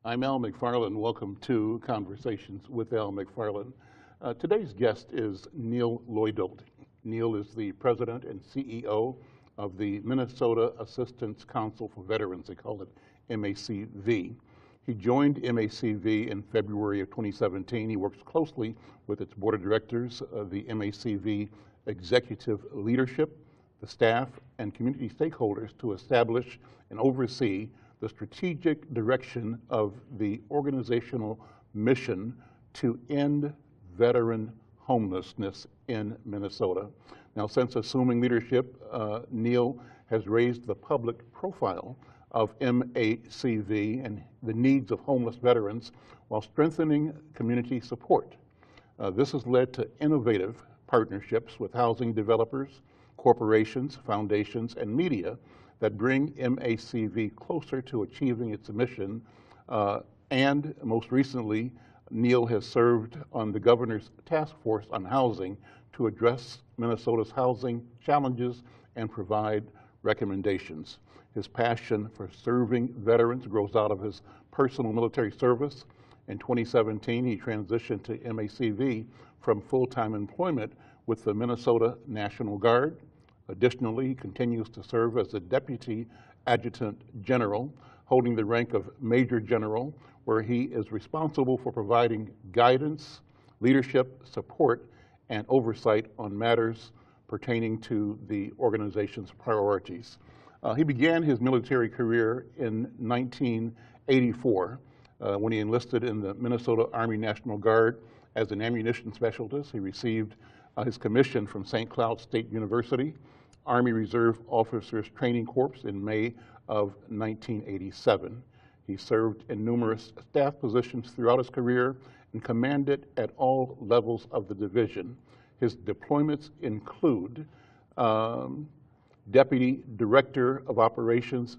I'm Al McFarlane. Welcome to Conversations with Al McFarlane. Today's guest is Neal Loidolt. Neal is the president and CEO of the Minnesota Assistance Council for Veterans. They call it MACV. He joined MACV in February of 2017. He works closely with its board of directors, the MACV executive leadership, the staff, and community stakeholders to establish and oversee the strategic direction of the organizational mission to end veteran homelessness in Minnesota. Now, since assuming leadership, Neal has raised the public profile of MACV and the needs of homeless veterans while strengthening community support. This has led to innovative partnerships with housing developers, corporations, foundations, and media that bring MACV closer to achieving its mission. And most recently, Neal has served on the governor's task force on housing to address Minnesota's housing challenges and provide recommendations. His passion for serving veterans grows out of his personal military service. In 2017, he transitioned to MACV from full-time employment with the Minnesota National Guard. Additionally, he continues to serve as a Deputy Adjutant General, holding the rank of Major General, where he is responsible for providing guidance, leadership, support, and oversight on matters pertaining to the organization's priorities. He began his military career in 1984 when he enlisted in the Minnesota Army National Guard as an ammunition specialist. He received his commission from St. Cloud State University, Army Reserve Officers Training Corps in May of 1987. He served in numerous staff positions throughout his career and commanded at all levels of the division. His deployments include Deputy Director of Operations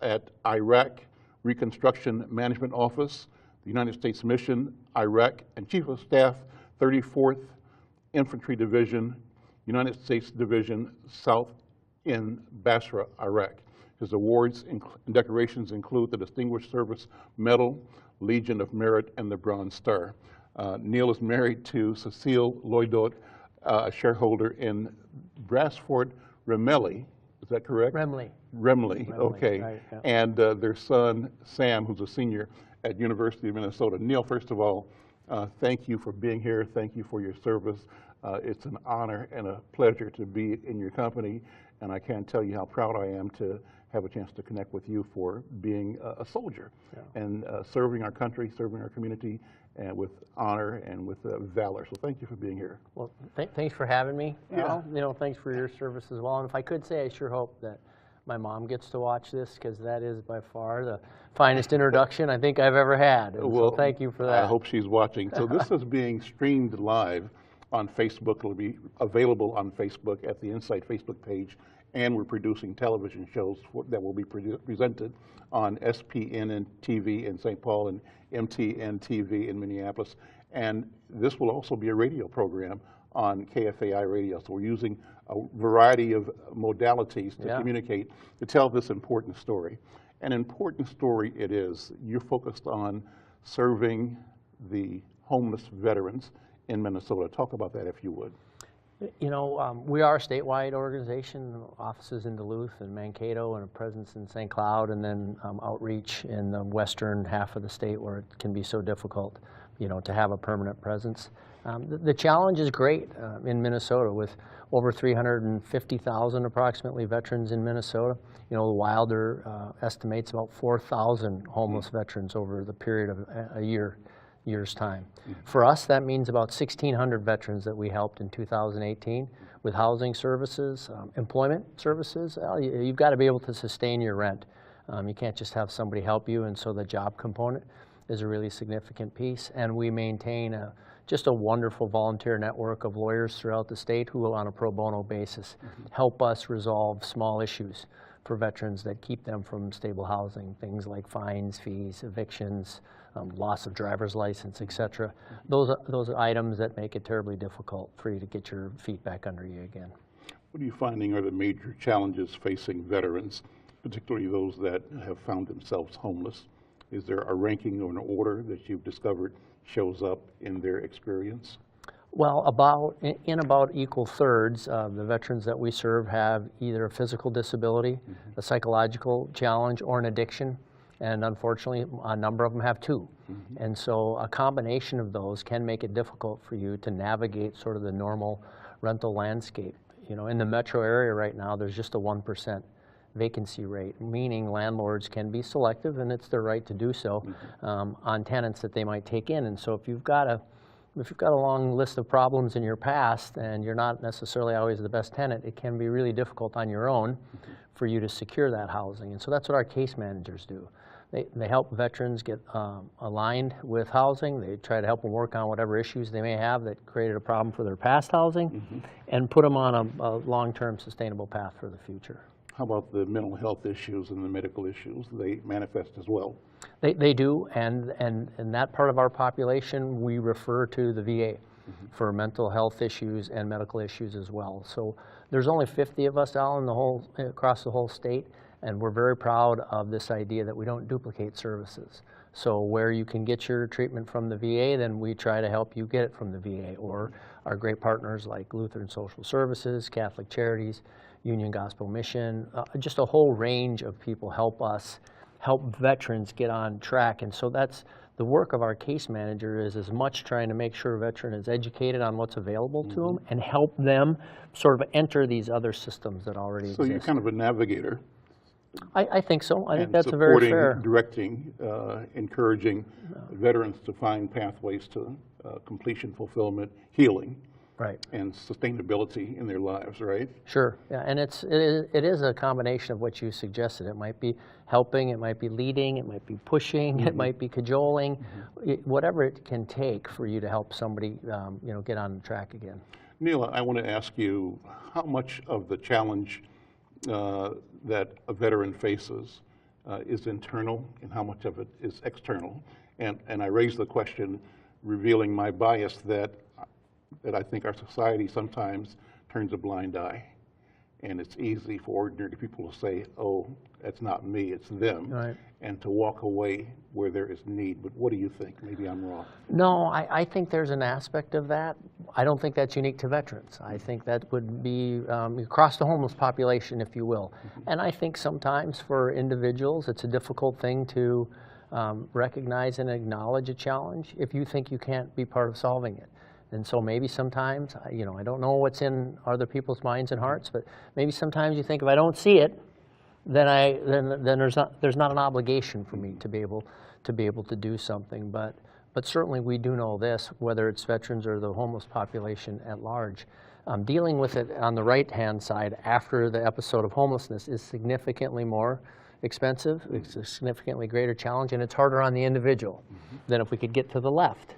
at Iraq Reconstruction Management Office, the United States Mission, Iraq, and Chief of Staff, 34th Infantry Division, United States Division, South in Basra, Iraq. His awards and decorations include the Distinguished Service Medal, Legion of Merit, and the Bronze Star. Neal is married to Cecile Loidolt, a shareholder in Brasford Remley. Is that correct? Remley, okay. Right, yeah. And their son, Sam, who's a senior at University of Minnesota. Neal, first of all, thank you for being here. Thank you for your service. It's an honor and a pleasure to be in your company, and I can't tell you how proud I am to have a chance to connect with you for being a soldier, yeah, and serving our country, serving our community, and with honor and with valor. So thank you for being here. Well, thanks for having me. Yeah. Thanks for your service as well. And if I could say, I sure hope that my mom gets to watch this, because that is by far the finest introduction I think I've ever had. And well, so thank you for that. I hope she's watching. So this is being streamed live on Facebook. It'll be available on Facebook at the Insight Facebook page, and we're producing television shows that will be presented on SPN TV in St. Paul and MTN TV in Minneapolis. And this will also be a radio program on KFAI radio. So we're using a variety of modalities to communicate, to tell this important story. An important story it is. You're focused on serving the homeless veterans in Minnesota. Talk about that if you would. You know, we are a statewide organization, offices in Duluth and Mankato, and a presence in St. Cloud, and then outreach in the western half of the state where it can be so difficult, you know, to have a permanent presence. The challenge is great in Minnesota with over 350,000 approximately veterans in Minnesota. You know, Wilder estimates about 4,000 homeless veterans over the period of a year's time. For us, that means about 1,600 veterans that we helped in 2018 with housing services, employment services. You've got to be able to sustain your rent. You can't just have somebody help you, and so the job component is a really significant piece. And we maintain just a wonderful volunteer network of lawyers throughout the state who will, on a pro bono basis, help us resolve small issues for veterans that keep them from stable housing, things like fines, fees, evictions, loss of driver's license, etc. Those are items that make it terribly difficult for you to get your feet back under you again. What are you finding are the major challenges facing veterans, particularly those that have found themselves homeless? Is there a ranking or an order that you've discovered shows up in their experience? Well, in about equal thirds of the veterans that we serve have either a physical disability, a psychological challenge, or an addiction. And unfortunately, a number of them have two. And so a combination of those can make it difficult for you to navigate sort of the normal rental landscape. You know, in the metro area right now, there's just a 1% vacancy rate, meaning landlords can be selective, and it's their right to do so, on tenants that they might take in. And so if you've got a long list of problems in your past and you're not necessarily always the best tenant, it can be really difficult on your own for you to secure that housing. And so that's what our case managers do. They help veterans get aligned with housing. They try to help them work on whatever issues they may have that created a problem for their past housing, and put them on a long-term sustainable path for the future. How about the mental health issues and the medical issues? They manifest as well. They do, and in that part of our population, we refer to the VA for mental health issues and medical issues as well. So there's only 50 of us out across the whole state, and we're very proud of this idea that we don't duplicate services. So where you can get your treatment from the VA, then we try to help you get it from the VA, or our great partners like Lutheran Social Services, Catholic Charities, Union Gospel Mission, just a whole range of people help veterans get on track. And so that's the work of our case manager, is as much trying to make sure a veteran is educated on what's available to them and help them sort of enter these other systems that already exist. So you're kind of a navigator. I think so. I think that's a very fair. Directing, encouraging veterans to find pathways to completion, fulfillment, healing. Right. And sustainability in their lives, right? Sure. Yeah, and it is a combination of what you suggested. It might be helping, it might be leading, it might be pushing, it might be cajoling, whatever it can take for you to help somebody, get on track again. Neal, I want to ask you, how much of the challenge that a veteran faces is internal, and how much of it is external? And I raise the question, revealing my bias that I think our society sometimes turns a blind eye. And it's easy for ordinary people to say, oh, that's not me, it's them, right, and to walk away where there is need. But what do you think? Maybe I'm wrong. No, I think there's an aspect of that. I don't think that's unique to veterans. I think that would be across the homeless population, if you will. And I think sometimes for individuals, it's a difficult thing to recognize and acknowledge a challenge if you think you can't be part of solving it. And so maybe sometimes, I don't know what's in other people's minds and hearts, but maybe sometimes you think, if I don't see it, then there's not an obligation for me to be able to do something. But certainly we do know this, whether it's veterans or the homeless population at large, dealing with it on the right-hand side after the episode of homelessness is significantly more expensive. It's a significantly greater challenge, and it's harder on the individual than if we could get to the left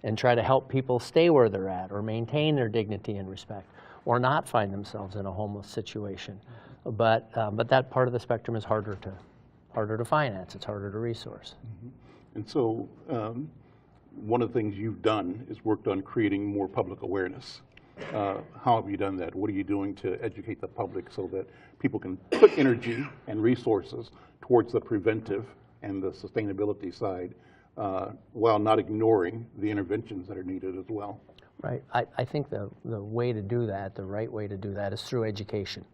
and try to help people stay where they're at, or maintain their dignity and respect, or not find themselves in a homeless situation. But that part of the spectrum is harder to finance. It's harder to resource. And so one of the things you've done is worked on creating more public awareness. How have you done that? What are you doing to educate the public so that people can put energy and resources towards the preventive and the sustainability side, while not ignoring the interventions that are needed as well? Right. I think the way to do that, the right way to do that, is through education.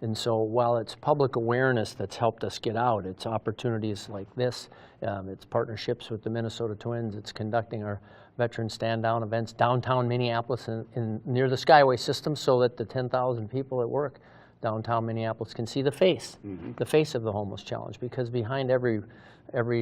And so while it's public awareness that's helped us get out, it's opportunities like this, it's partnerships with the Minnesota Twins, it's conducting our veteran stand-down events downtown Minneapolis and near the Skyway system, so that the 10,000 people at work downtown Minneapolis can see the face of the homeless challenge, because behind every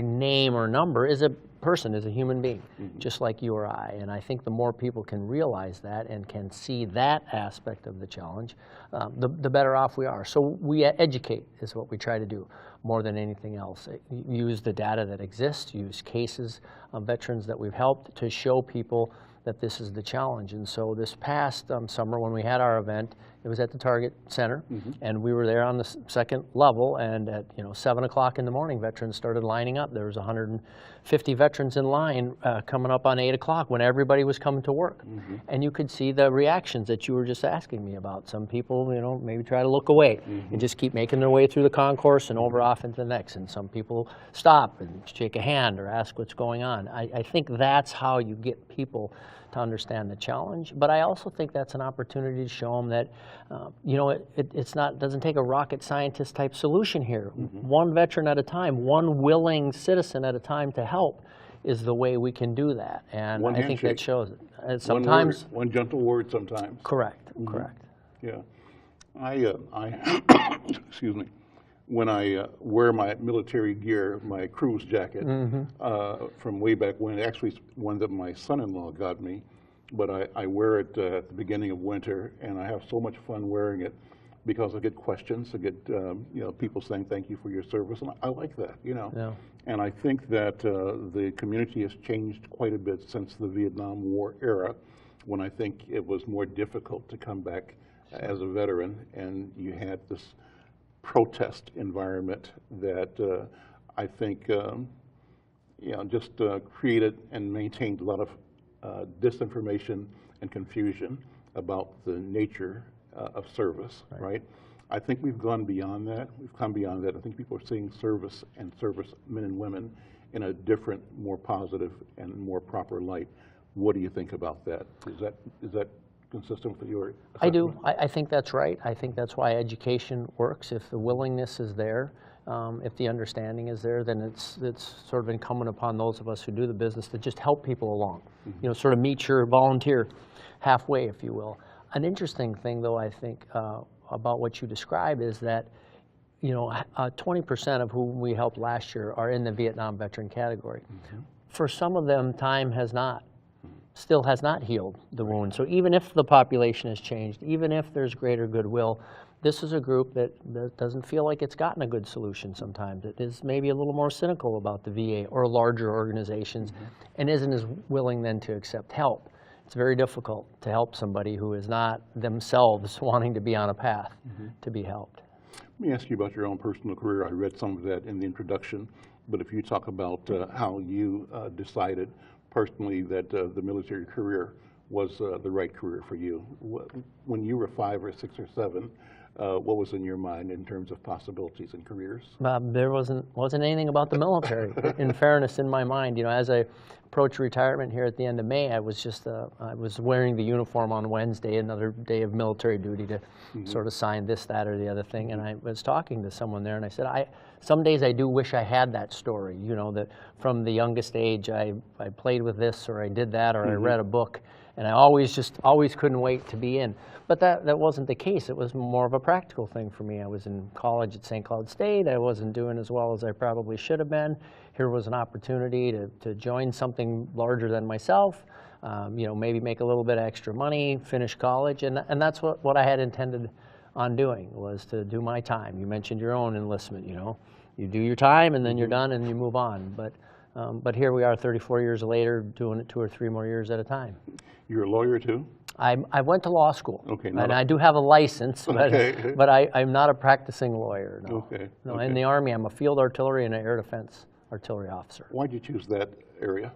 name or number is a person, is a human being, just like you or I. And I think the more people can realize that and can see that aspect of the challenge, the better off we are. So we educate is what we try to do more than anything else. Use the data that exists, use cases of veterans that we've helped to show people that this is the challenge. And so this past summer, when we had our event It was at the Target Center, and we were there on the second level, and at 7 o'clock in the morning, veterans started lining up. There was 150 veterans in line coming up on 8 o'clock when everybody was coming to work. And you could see the reactions that you were just asking me about. Some people, maybe try to look away and just keep making their way through the concourse and over off into the next. And some people stop and shake a hand or ask what's going on. I think that's how you get people to understand the challenge, but I also think that's an opportunity to show them that, doesn't take a rocket scientist type solution here. One veteran at a time, one willing citizen at a time to help is the way we can do that, and I think that shows it. Sometimes one gentle word, sometimes. Correct. Correct. Yeah, I excuse me. When I wear my military gear, my cruise jacket from way back when, actually it's one that my son-in-law got me, but I wear it at the beginning of winter, and I have so much fun wearing it because I get questions, I get people saying thank you for your service, and I like that, Yeah. And I think that the community has changed quite a bit since the Vietnam War era, when I think it was more difficult to come back as a veteran, and you had this protest environment that I think just created and maintained a lot of disinformation and confusion about the nature of service, right? I think we've gone beyond that. We've come beyond that. I think people are seeing service and servicemen and women in a different, more positive and more proper light. What do you think about that? Is that consistent with your assessment? I do. I think that's right. I think that's why education works. If the willingness is there, if the understanding is there, then it's sort of incumbent upon those of us who do the business to just help people along. Sort of meet your volunteer halfway, if you will. An interesting thing, though, I think about what you describe is that 20% of whom we helped last year are in the Vietnam veteran category. For some of them, time still has not healed the wound. So even if the population has changed, even if there's greater goodwill, this is a group that doesn't feel like it's gotten a good solution sometimes. It is maybe a little more cynical about the VA or larger organizations and isn't as willing then to accept help. It's very difficult to help somebody who is not themselves wanting to be on a path to be helped. Let me ask you about your own personal career. I read some of that in the introduction, but if you talk about how you decided personally that the military career was the right career for you. When you were 5 or 6 or 7, what was in your mind in terms of possibilities and careers? There wasn't anything about the military, in fairness, in my mind. As I approached retirement here at the end of May, I was wearing the uniform on Wednesday, another day of military duty to sort of sign this, that, or the other thing. And I was talking to someone there, and I said, some days I do wish I had that story, that from the youngest age I played with this, or I did that, or I read a book, and I always couldn't wait to be in. But that wasn't the case. It was more of a practical thing for me. I was in college at St. Cloud State. I wasn't doing as well as I probably should have been. Here was an opportunity to join something larger than myself, maybe make a little bit of extra money, finish college, and that's what I had intended on doing, was to do my time. You mentioned your own enlistment, You do your time and then you're done and you move on. But here we are 34 years later doing it 2 or 3 more years at a time. You're a lawyer too? I went to law school, okay, and I do have a license, but I'm not a practicing lawyer. No. Okay. No, okay. In the Army, I'm a field artillery and an air defense artillery officer. Why did you choose that area?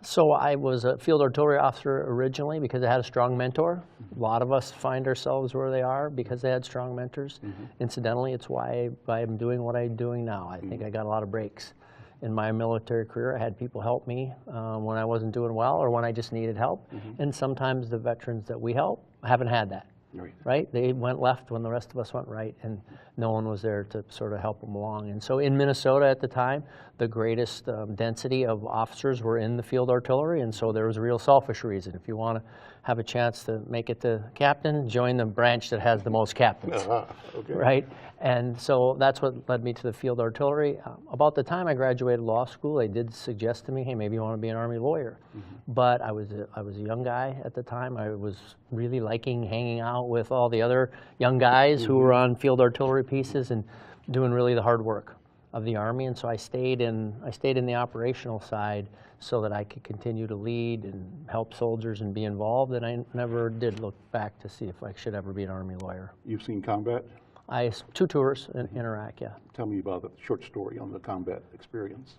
So I was a field artillery officer originally because I had a strong mentor. A lot of us find ourselves where they are because they had strong mentors. Incidentally, it's why I'm doing what I'm doing now. I think I got a lot of breaks. In my military career, I had people help me when I wasn't doing well or when I just needed help. And sometimes the veterans that we help haven't had that. Right? They went left when the rest of us went right, and no one was there to sort of help them along. And so in Minnesota at the time, the greatest density of officers were in the field artillery, and so there was a real selfish reason. If you want to have a chance to make it to captain, join the branch that has the most captains, right? And so that's what led me to the field artillery. About the time I graduated law school, they did suggest to me, hey, maybe you want to be an Army lawyer. But I was a young guy at the time. I was really liking hanging out with all the other young guys who were on field artillery pieces and doing really the hard work. the Army, and so I stayed in the operational side so that I could continue to lead and help soldiers and be involved, and I never did look back to see if I should ever be an Army lawyer. You've seen combat? 2 tours in Iraq, yeah. Tell me about a short story on the combat experience.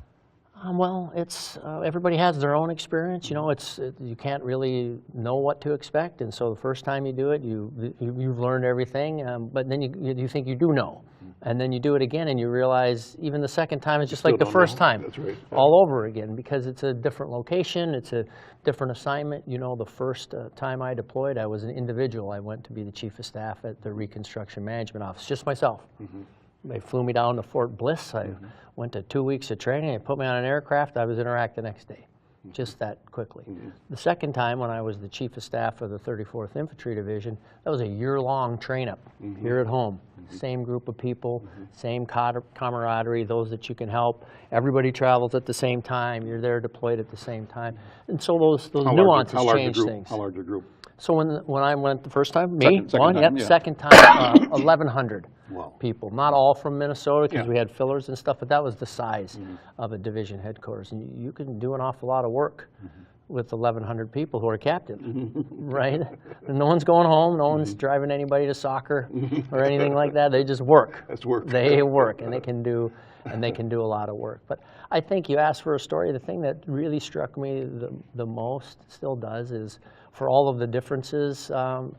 Well, it's everybody has their own experience. You know, you can't really know what to expect, and so the first time you do it, you've learned everything, but then you think you do know, and then you do it again, and you realize even the second time is just like the first time. That's right. All over again, because it's a different location, it's a different assignment. You know, the first time I deployed, I was an individual. I went to be the Chief of Staff at the Reconstruction Management Office, just myself. They flew me down to Fort Bliss. I went to 2 weeks of training. They put me on an aircraft. I was in Iraq the next day, just that quickly. The second time, when I was the Chief of Staff of the 34th Infantry Division, that was a year-long train-up here at home. Same group of people, same camaraderie, those that you can help. Everybody travels at the same time. You're there deployed at the same time. And so those nuances change things. How large a group? So when I went the first time, me, second one, time, yep, yeah. second time, 1,100 Wow. people. Not all from Minnesota, because Yeah. we had fillers and stuff, but that was the size of a division headquarters. And you can do an awful lot of work with 1,100 people who are captain, right? And no one's going home, no one's driving anybody to soccer or anything like that. They just work. That's work. They work, and they can do a lot of work. But I think you asked for a story. The thing that really struck me the most, still does, is for all of the differences,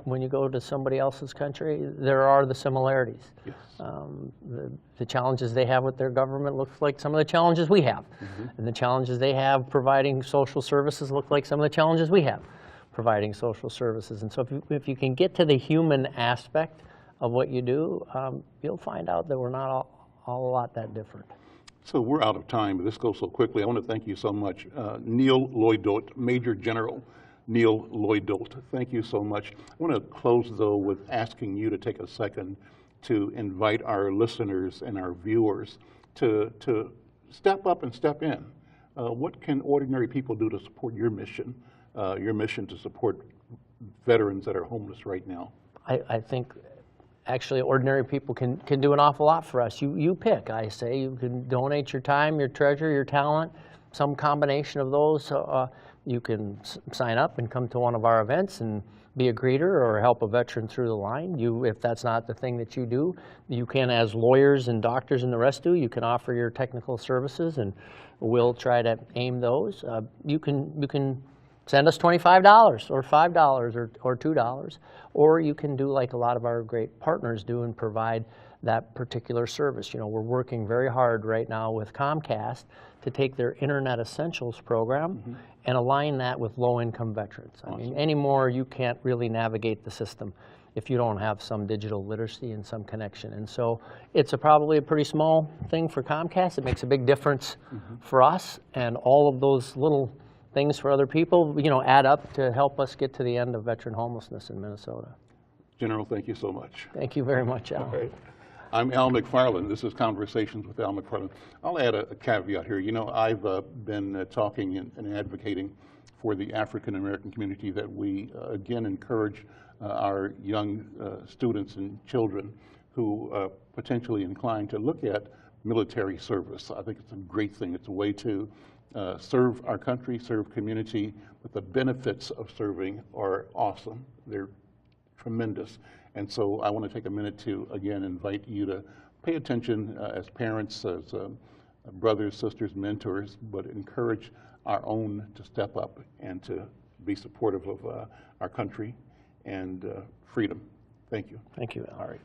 when you go to somebody else's country, there are the similarities. Yes. The challenges they have with their government looks like some of the challenges we have. And the challenges they have providing social services look like some of the challenges we have providing social services. And so if you can get to the human aspect of what you do, you'll find out that we're not all a lot that different. So we're out of time, but this goes so quickly. I want to thank you so much. Neal Loidolt, Major General Neal Loidolt, thank you so much. I want to close, though, with asking you to take a second to invite our listeners and our viewers to step up and step in. What can ordinary people do to support your mission to support veterans that are homeless right now? I think actually ordinary people can do an awful lot for us. You pick, I say. You can donate your time, your treasure, your talent, some combination of those. You can sign up and come to one of our events and be a greeter or help a veteran through the line. If that's not the thing that you do, you can, as lawyers and doctors and the rest do, you can offer your technical services, and we'll try to aim those. You can send us $25 or $5 or $2, or you can do like a lot of our great partners do and provide that particular service. You know, we're working very hard right now with Comcast to take their Internet Essentials program and align that with low-income veterans. Awesome. I mean, anymore you can't really navigate the system if you don't have some digital literacy and some connection. And so it's probably a pretty small thing for Comcast. It makes a big difference for us, and all of those little things for other people, you know, add up to help us get to the end of veteran homelessness in Minnesota. General, thank you so much. Thank you very much, Al. All right. I'm Al McFarlane. This is Conversations with Al McFarlane. I'll add a caveat here. You know, I've been talking and advocating for the African American community that we, again, encourage our young students and children who are potentially inclined to look at military service. I think it's a great thing. It's a way to serve our country, serve community, but the benefits of serving are awesome. They're tremendous. And so I want to take a minute to, again, invite you to pay attention as parents, as brothers, sisters, mentors, but encourage our own to step up and to be supportive of our country and freedom. Thank you. Thank you, Al. All right.